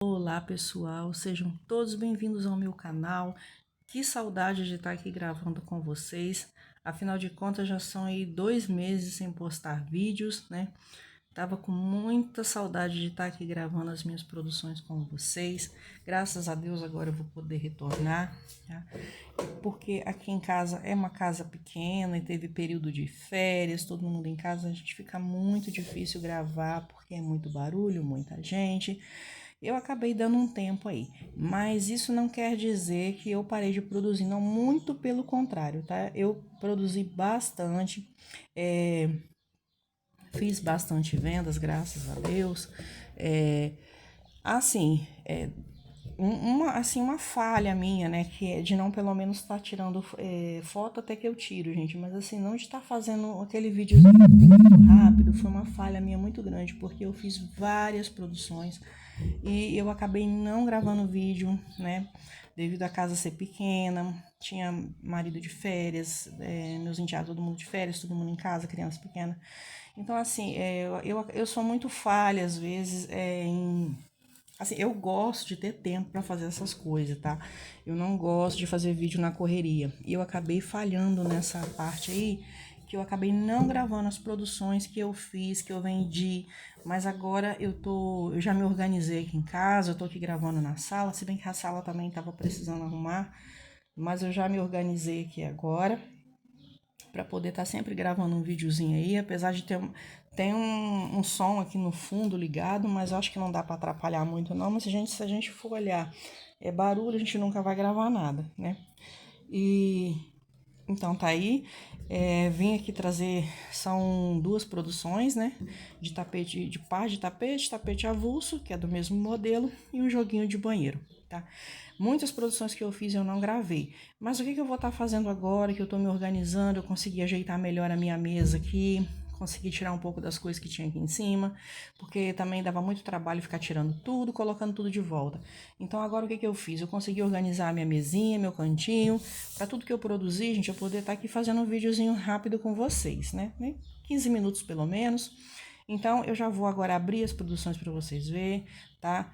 Olá pessoal, sejam todos bem-vindos ao meu canal. Que saudade de estar aqui gravando com vocês. Afinal de contas, já são aí 2 meses sem postar vídeos, né? Tava com muita saudade de estar aqui gravando as minhas produções com vocês. Graças a Deus agora eu vou poder retornar, tá? Porque aqui em casa é uma casa pequena e teve período de férias, todo mundo em casa, a gente fica muito difícil gravar porque é muito barulho, muita gente. Eu acabei dando um tempo aí, mas isso não quer dizer que eu parei de produzir, não, muito pelo contrário, tá? Eu produzi bastante, fiz bastante vendas, graças a Deus. É, assim, uma falha minha, né, que é de não pelo menos estar tirando foto até que eu tiro, gente, mas assim, não de estar fazendo aquele vídeo muito rápido, foi uma falha minha muito grande, porque eu fiz várias produções e eu acabei não gravando vídeo, né, devido a casa ser pequena, tinha marido de férias, meus enteados, todo mundo de férias, todo mundo em casa, criança pequena. Então, assim, eu sou muito falha, às vezes, assim, eu gosto de ter tempo para fazer essas coisas, tá? Eu não gosto de fazer vídeo na correria. E eu acabei falhando nessa parte aí, que eu acabei não gravando as produções que eu fiz, que eu vendi. Mas agora eu já me organizei aqui em casa, eu tô aqui gravando na sala, se bem que a sala também tava precisando arrumar, mas eu já me organizei aqui agora para poder estar sempre gravando um videozinho aí, apesar de tem um som aqui no fundo ligado, mas eu acho que não dá para atrapalhar muito não, mas se a gente for olhar barulho, a gente nunca vai gravar nada, né? E então tá aí, vim aqui trazer, são duas produções, né? De tapete, de par de tapete, tapete avulso, que é do mesmo modelo, e um joguinho de banheiro, tá? Muitas produções que eu fiz eu não gravei, mas o que eu vou estar fazendo agora, que eu tô me organizando, eu consegui ajeitar melhor a minha mesa aqui, consegui tirar um pouco das coisas que tinha aqui em cima, porque também dava muito trabalho ficar tirando tudo, colocando tudo de volta. Então agora o que eu fiz? Eu consegui organizar a minha mesinha, meu cantinho, para tudo que eu produzi, gente, eu poder estar aqui fazendo um videozinho rápido com vocês, né? 15 minutos pelo menos. Então eu já vou agora abrir as produções para vocês verem, tá?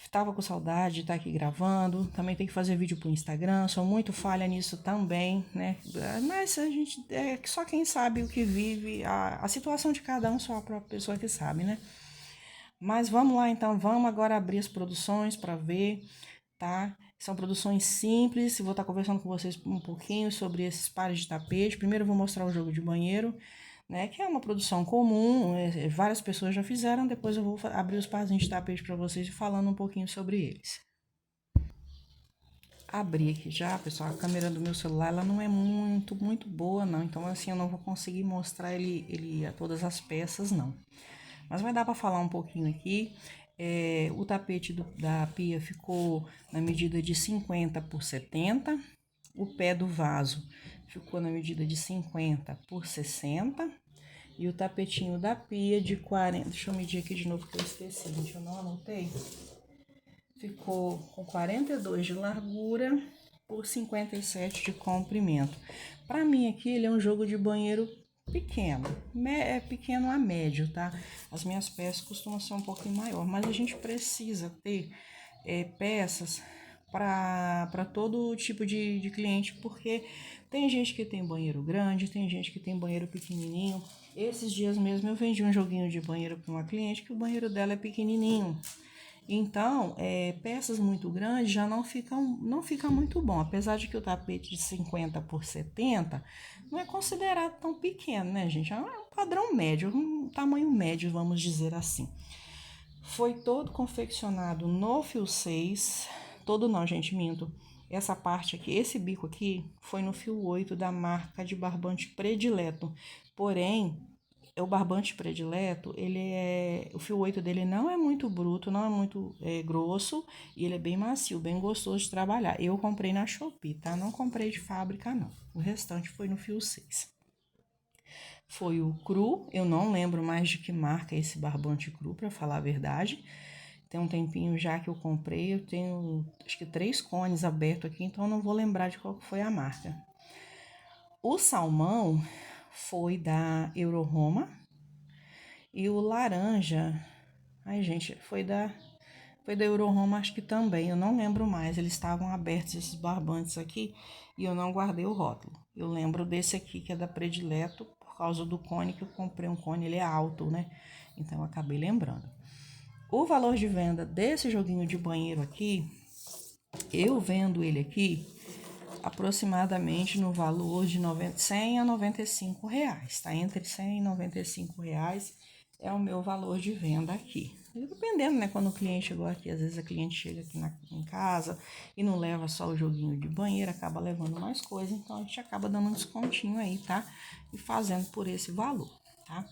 Tava com saudade de estar aqui gravando, também tem que fazer vídeo pro Instagram, sou muito falha nisso também, né? Mas a gente, só quem sabe o que vive, a situação de cada um, só a própria pessoa que sabe, né? Mas vamos lá então, vamos agora abrir as produções para ver, tá? São produções simples, vou estar conversando com vocês um pouquinho sobre esses pares de tapete. Primeiro eu vou mostrar o jogo de banheiro, né? Que é uma produção comum, várias pessoas já fizeram. Depois eu vou abrir os parzinhos de tapete para vocês e falando um pouquinho sobre eles. Abri aqui já, pessoal, a câmera do meu celular, ela não é muito boa, não. Então, assim, eu não vou conseguir mostrar ele a todas as peças, não. Mas vai dar para falar um pouquinho aqui. O tapete da pia ficou na medida de 50 por 70. O pé do vaso ficou na medida de 50 por 60. E o tapetinho da pia de 40. Deixa eu medir aqui de novo que eu esqueci, gente. Eu não anotei. Ficou com 42 de largura por 57 de comprimento. Para mim aqui ele é um jogo de banheiro pequeno, é pequeno a médio, tá? As minhas peças costumam ser um pouquinho maior, mas a gente precisa ter peças para todo tipo de cliente, porque tem gente que tem banheiro grande, tem gente que tem banheiro pequenininho. Esses dias mesmo eu vendi um joguinho de banheiro para uma cliente que o banheiro dela é pequenininho. Então, peças muito grandes já não fica muito bom. Apesar de que o tapete de 50 por 70 não é considerado tão pequeno, né, gente? É um padrão médio, um tamanho médio, vamos dizer assim. Foi todo confeccionado no fio 6. Todo não, gente, minto. Essa parte aqui, esse bico aqui, foi no fio 8 da marca de barbante Predileto. Porém, o barbante predileto, o fio 8 dele não é muito bruto, não é muito grosso, e ele é bem macio, bem gostoso de trabalhar. Eu comprei na Shopee, tá? Não comprei de fábrica, não. O restante foi no fio 6. Foi o cru, eu não lembro mais de que marca é esse barbante cru, para falar a verdade. Tem um tempinho já que eu comprei, eu tenho acho que 3 cones abertos aqui, então eu não vou lembrar de qual foi a marca. O salmão foi da Euroroma e o laranja, ai gente, foi Foi da Eurohome, acho que também, eu não lembro mais. Eles estavam abertos, esses barbantes aqui, e eu não guardei o rótulo. Eu lembro desse aqui, que é da Predileto, por causa do cone, que eu comprei um cone, ele é alto, né? Então, eu acabei lembrando. O valor de venda desse joguinho de banheiro aqui, eu vendo ele aqui aproximadamente no valor de 100 a 95 reais, tá? Entre 100 e 95 reais é o meu valor de venda aqui. Dependendo, né? Quando o cliente chegou aqui, às vezes a cliente chega aqui em casa e não leva só o joguinho de banheiro, acaba levando mais coisa, então a gente acaba dando um descontinho aí, tá? E fazendo por esse valor, tá?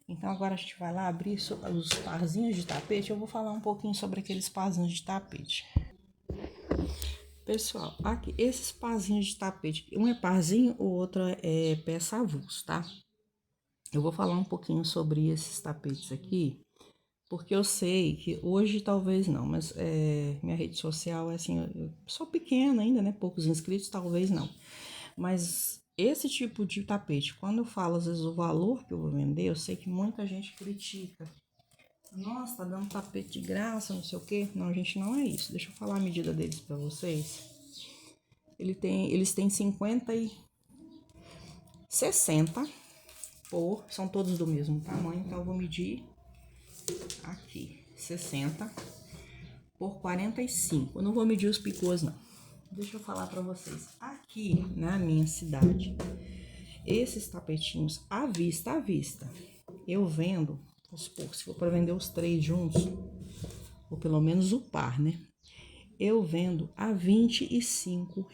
Então agora a gente vai lá abrir os parzinhos de tapete. Eu vou falar um pouquinho sobre aqueles parzinhos de tapete. Pessoal, aqui, esses parzinhos de tapete, um é parzinho, o outro é peça avulso, tá? Eu vou falar um pouquinho sobre esses tapetes aqui, porque eu sei que hoje talvez não, mas minha rede social é assim, eu sou pequena ainda, né? Poucos inscritos, talvez não. Mas esse tipo de tapete, quando eu falo às vezes o valor que eu vou vender, eu sei que muita gente critica. Nossa, tá dando tapete de graça, não sei o quê. Não, gente, não é isso. Deixa eu falar a medida deles pra vocês. Eles têm 50 e 60 são todos do mesmo tamanho, então eu vou medir aqui, 60 por 45. Eu não vou medir os picôs, não. Deixa eu falar pra vocês. Aqui na minha cidade, esses tapetinhos à vista, eu vendo, vamos supor, se for para vender os 3 juntos, ou pelo menos o par, né? Eu vendo a R$ 25.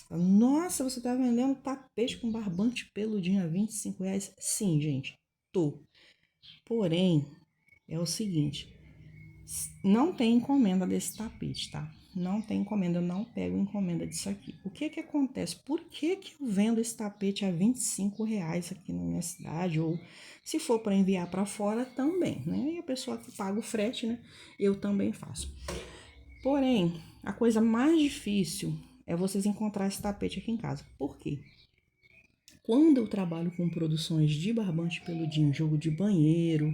Nossa, você tá vendendo tapete com barbante peludinho a R$ 25? Sim, gente, tô. Porém, é o seguinte, não tem encomenda desse tapete, tá? Não tem encomenda, eu não pego encomenda disso aqui. O que que acontece? Por que que eu vendo esse tapete a R$ 25 aqui na minha cidade? Ou se for para enviar para fora, também, né? E a pessoa que paga o frete, né? Eu também faço. Porém, a coisa mais difícil é vocês encontrar esse tapete aqui em casa. Por quê? Quando eu trabalho com produções de barbante peludinho, jogo de banheiro,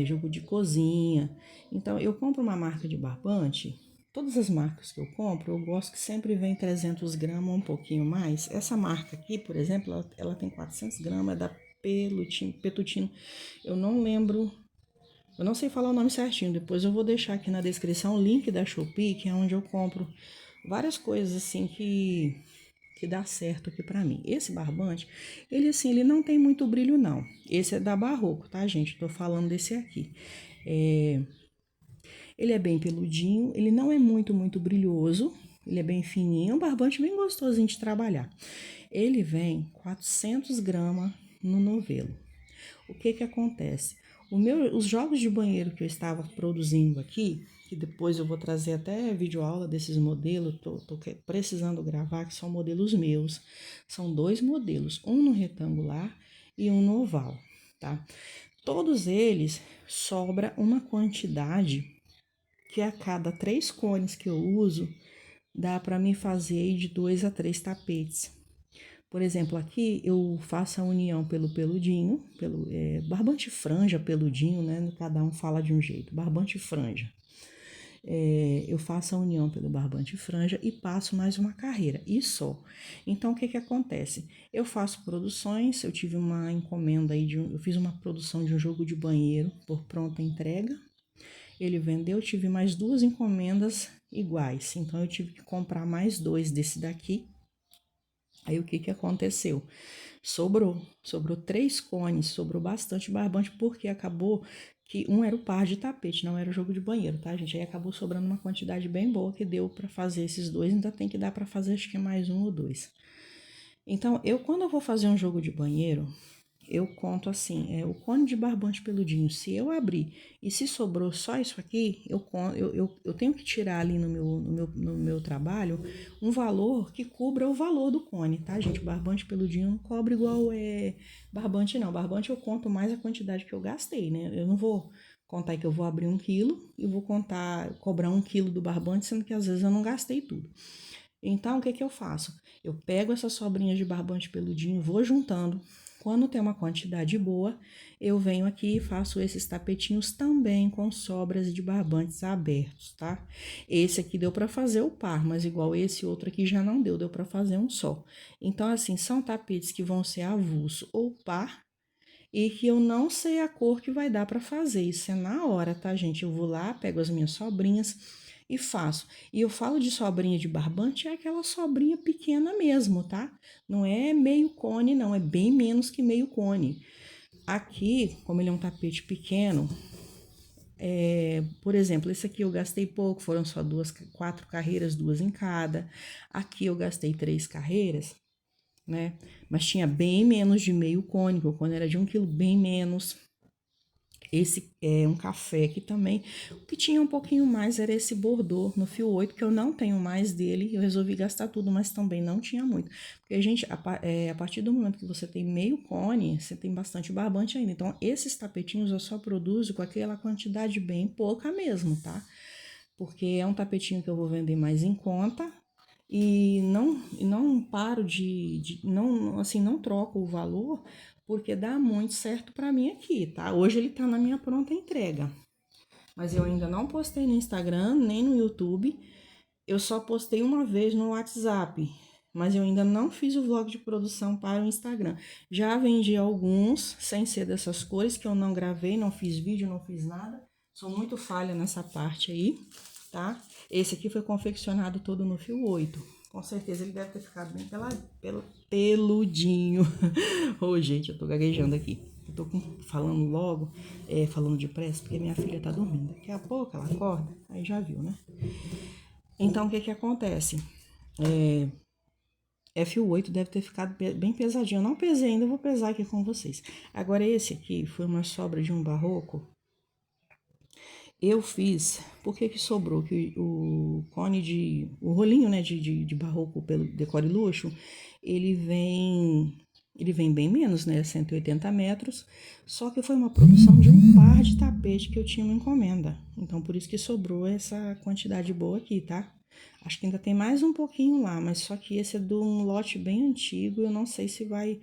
jogo de cozinha, então eu compro uma marca de barbante. Todas as marcas que eu compro, eu gosto que sempre vem 300 gramas ou um pouquinho mais. Essa marca aqui, por exemplo, ela tem 400 gramas, é da Petutino. Eu não lembro, eu não sei falar o nome certinho. Depois eu vou deixar aqui na descrição o link da Shopee, que é onde eu compro várias coisas assim que dá certo aqui pra mim. Esse barbante, ele assim, ele não tem muito brilho não. Esse é da Barroco, tá, gente? Tô falando desse aqui. Ele é bem peludinho, ele não é muito brilhoso, ele é bem fininho, é um barbante bem gostosinho de trabalhar. Ele vem 400 gramas no novelo. O que que acontece? Os jogos de banheiro que eu estava produzindo aqui, que depois eu vou trazer até videoaula desses modelos, tô precisando gravar, que são modelos meus. São 2 modelos, um no retangular e um no oval, tá? Todos eles sobra uma quantidade que a cada 3 cones que eu uso, dá para mim fazer de 2 a 3 tapetes. Por exemplo, aqui eu faço a união pelo peludinho, pelo barbante franja peludinho, né? Cada um fala de um jeito, barbante franja. Eu faço a união pelo barbante franja e passo mais uma carreira, e só. Então, o que que acontece? Eu faço produções, eu tive uma encomenda aí, eu fiz uma produção de um jogo de banheiro por pronta entrega, ele vendeu, eu tive mais 2 encomendas iguais, então eu tive que comprar mais 2 desse daqui. Aí o que que aconteceu? Sobrou 3 cones, sobrou bastante barbante, porque acabou que um era o par de tapete, não era o jogo de banheiro, tá, gente? Aí acabou sobrando uma quantidade bem boa que deu para fazer esses 2, ainda tem que dar para fazer acho que é mais 1 ou 2. Então, quando eu vou fazer um jogo de banheiro, eu conto assim, o cone de barbante peludinho, se eu abrir e se sobrou só isso aqui, eu tenho que tirar ali no meu trabalho um valor que cubra o valor do cone, tá, gente? Barbante peludinho não cobra igual barbante não. Barbante eu conto mais a quantidade que eu gastei, né? Eu não vou contar que eu vou abrir 1 quilo e vou cobrar 1 quilo do barbante, sendo que às vezes eu não gastei tudo. Então, o que que eu faço? Eu pego essas sobrinhas de barbante peludinho, vou juntando, Quando tem uma quantidade boa, eu venho aqui e faço esses tapetinhos também com sobras de barbantes abertos, tá? Esse aqui deu para fazer o par, mas igual esse outro aqui já não deu para fazer um só. Então, assim, são tapetes que vão ser avulso ou par, e que eu não sei a cor que vai dar para fazer. Isso é na hora, tá, gente? Eu vou lá, pego as minhas sobrinhas e faço. E eu falo de sobrinha de barbante, é aquela sobrinha pequena mesmo, tá? Não é meio cone, não, é bem menos que meio cone. Aqui, como ele é um tapete pequeno, por exemplo, esse aqui eu gastei pouco, foram só 4 carreiras, 2 em cada. Aqui eu gastei 3 carreiras, né? Mas tinha bem menos de meio cone, o cone era de 1 quilo, bem menos. Esse é um café aqui também. O que tinha um pouquinho mais era esse bordô no fio 8, que eu não tenho mais dele. Eu resolvi gastar tudo, mas também não tinha muito. Porque, gente, a partir do momento que você tem meio cone, você tem bastante barbante ainda. Então, esses tapetinhos eu só produzo com aquela quantidade bem pouca mesmo, tá? Porque é um tapetinho que eu vou vender mais em conta. E não paro não, assim, não troco o valor, porque dá muito certo para mim aqui, tá? Hoje ele tá na minha pronta entrega, mas eu ainda não postei no Instagram, nem no YouTube, eu só postei uma vez no WhatsApp, mas eu ainda não fiz o vlog de produção para o Instagram. Já vendi alguns, sem ser dessas cores, que eu não gravei, não fiz vídeo, não fiz nada, sou muito falha nessa parte aí, tá? Esse aqui foi confeccionado todo no fio 8. Com certeza ele deve ter ficado bem peludinho. Ô, gente, eu tô gaguejando aqui. Eu tô falando logo, falando depressa, porque minha filha tá dormindo. Daqui a pouco ela acorda, aí já viu, né? Então, o que que acontece? Fio 8 deve ter ficado bem pesadinho. Eu não pesei ainda, eu vou pesar aqui com vocês. Agora, esse aqui foi uma sobra de um barroco. Eu fiz, porque que sobrou? Que o cone o rolinho, né, de barroco pelo Decore Luxo, ele vem bem menos, né, 180 metros, só que foi uma produção de um par de tapete que eu tinha uma encomenda. Então, por isso que sobrou essa quantidade boa aqui, tá? Acho que ainda tem mais um pouquinho lá, mas só que esse é de um lote bem antigo, eu não sei se vai...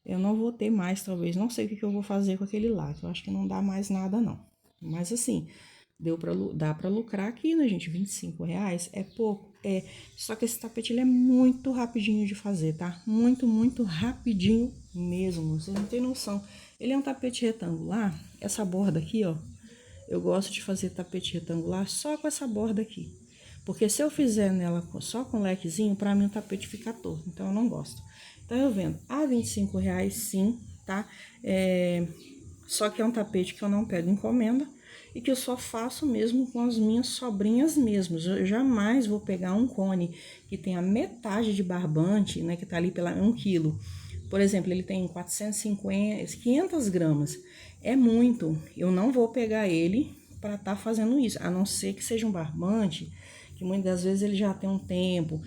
Eu não vou ter mais, talvez, não sei o que eu vou fazer com aquele lá, que eu acho que não dá mais nada, não. Mas assim... Dá pra lucrar aqui, né, gente? R$ 25 é pouco, Só que esse tapete, ele é muito rapidinho de fazer, tá? Muito, muito rapidinho mesmo. Vocês não tem noção. Ele é um tapete retangular. Essa borda aqui, ó. Eu gosto de fazer tapete retangular só com essa borda aqui. Porque se eu fizer nela só com lequezinho, pra mim o tapete fica torto. Então, eu não gosto. Então, eu vendo a R$ 25, sim, tá? Só que é um tapete que eu não pego encomenda e que eu só faço mesmo com as minhas sobrinhas mesmo. Eu jamais vou pegar um cone que tem a metade de barbante, né, que tá ali pela 1 quilo. Por exemplo, ele tem 500 gramas. É muito. Eu não vou pegar ele para estar fazendo isso, a não ser que seja um barbante, que muitas das vezes ele já tem um tempo,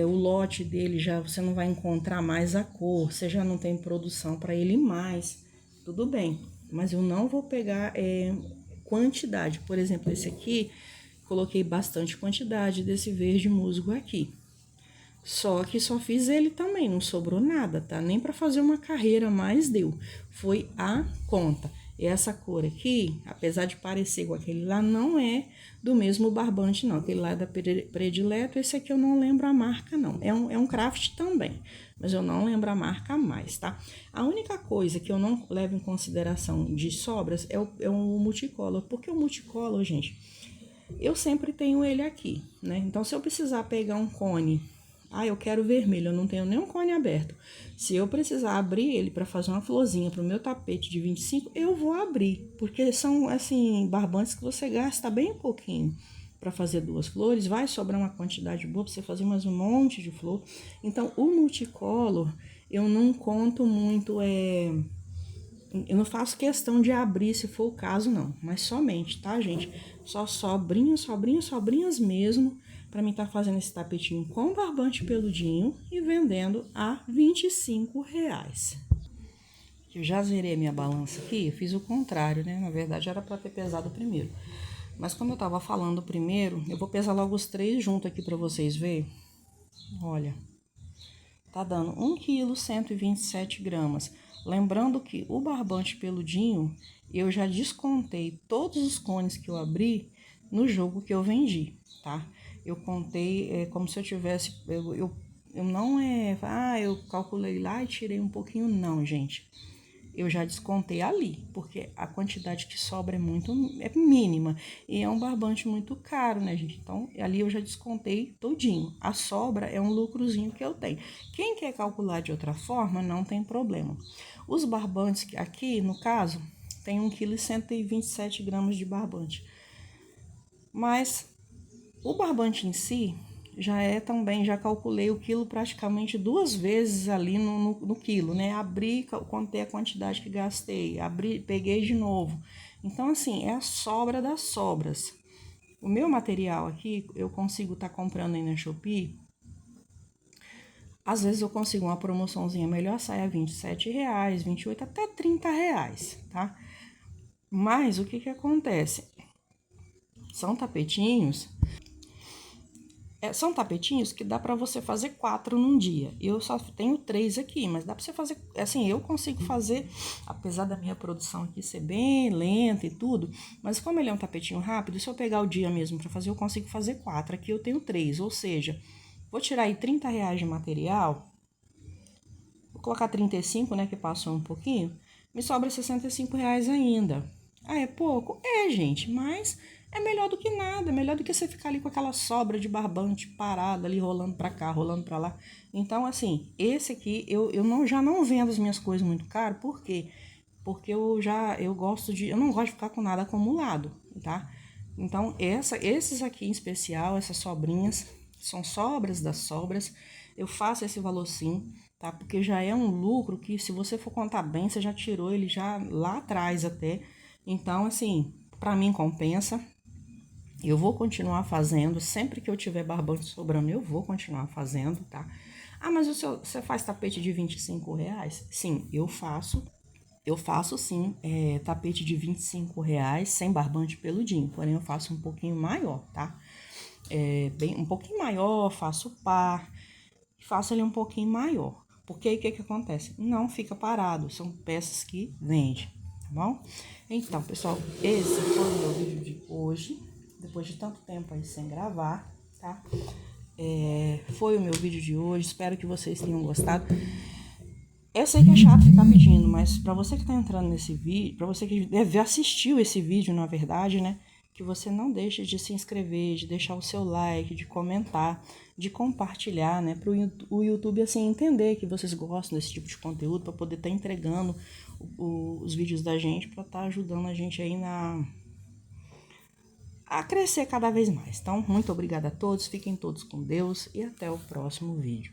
o lote dele já você não vai encontrar mais a cor, você já não tem produção para ele mais, tudo bem. Mas eu não vou pegar quantidade. Por exemplo, esse aqui, coloquei bastante quantidade desse verde musgo aqui. Só que só fiz ele também, não sobrou nada, tá? Nem para fazer uma carreira mais deu. Foi a conta. E essa cor aqui, apesar de parecer com aquele lá, não é do mesmo barbante, não. Aquele lá é da Predileto, esse aqui eu não lembro a marca, não. É um craft também, mas eu não lembro a marca mais, tá? A única coisa que eu não levo em consideração de sobras é o multicolor, porque o multicolor, gente, eu sempre tenho ele aqui, né? Então, se eu precisar pegar um cone, eu quero vermelho, eu não tenho nenhum cone aberto. Se eu precisar abrir ele para fazer uma florzinha pro meu tapete de 25, eu vou abrir, porque são, assim, barbantes que você gasta bem pouquinho para fazer 2 flores, vai sobrar uma quantidade boa para você fazer mais um monte de flor. Então, o multicolor, eu não conto muito, eu não faço questão de abrir se for o caso, não. Mas somente, tá, gente? Só sobrinhas, sobrinhas, sobrinhas mesmo. Pra mim tá fazendo esse tapetinho com barbante peludinho e vendendo a R$ 25. Eu já zerei a minha balança aqui, eu fiz o contrário, né? Na verdade era pra ter pesado primeiro. Mas como eu tava falando primeiro, eu vou pesar logo os 3 juntos aqui pra vocês verem. Olha, tá dando 1 quilo 127 gramas. Lembrando que o barbante peludinho, eu já descontei todos os cones que eu abri no jogo que eu vendi, tá? Eu contei como se eu tivesse, eu não eu calculei lá e tirei um pouquinho, não, gente. Eu já descontei ali, porque a quantidade que sobra é mínima. E é um barbante muito caro, né, gente? Então, ali eu já descontei todinho. A sobra é um lucrozinho que eu tenho. Quem quer calcular de outra forma, não tem problema. Os barbantes, aqui, no caso, tem 1,127 kg de barbante. Mas o barbante em si já é também, já calculei o quilo praticamente 2 vezes ali no quilo, né? Abri, contei a quantidade que gastei, abri, peguei de novo. Então, assim, é a sobra das sobras. O meu material aqui, eu consigo estar comprando aí na Shopee. Às vezes eu consigo uma promoçãozinha melhor, sai a R$27, 28, até R$30, tá? Mas o que acontece? São tapetinhos São tapetinhos que dá para você fazer 4 num dia. Eu só tenho 3 aqui, mas dá para você fazer, assim, eu consigo fazer, apesar da minha produção aqui ser bem lenta e tudo, mas como ele é um tapetinho rápido, se eu pegar o dia mesmo para fazer, eu consigo fazer 4. Aqui eu tenho 3, ou seja, vou tirar aí R$30 de material, vou colocar 35, né, que passou um pouquinho, me sobra R$65 ainda. Ah, é pouco? É, gente, mas é melhor do que nada, melhor do que você ficar ali com aquela sobra de barbante parada ali, rolando pra cá, rolando pra lá. Então, assim, esse aqui, já não vendo as minhas coisas muito caro, por quê? Porque eu não gosto de ficar com nada acumulado, tá? Então, esses aqui em especial, essas sobrinhas, são sobras das sobras, eu faço esse valor sim, tá? Porque já é um lucro que, se você for contar bem, você já tirou ele já lá atrás até. Então, assim, pra mim compensa. Eu vou continuar fazendo, sempre que eu tiver barbante sobrando, eu vou continuar fazendo, tá? Ah, mas você faz tapete de R$25? Sim, eu faço. Eu faço sim, tapete de R$25 sem barbante peludinho, porém eu faço um pouquinho maior, tá? Um pouquinho maior, faço par, faço ele um pouquinho maior. Porque aí o que acontece? Não fica parado, são peças que vende, tá bom? Então, pessoal, esse foi o meu vídeo de hoje, depois de tanto tempo aí sem gravar, tá? Foi o meu vídeo de hoje, espero que vocês tenham gostado. Eu sei que é chato ficar pedindo, mas pra você que tá entrando nesse vídeo, pra você que assistiu esse vídeo, na verdade, né? Que você não deixe de se inscrever, de deixar o seu like, de comentar, de compartilhar, né? Pro o YouTube, assim, entender que vocês gostam desse tipo de conteúdo, pra poder estar entregando os vídeos da gente, pra estar ajudando a gente aí a crescer cada vez mais. Então, muito obrigada a todos, fiquem todos com Deus e até o próximo vídeo.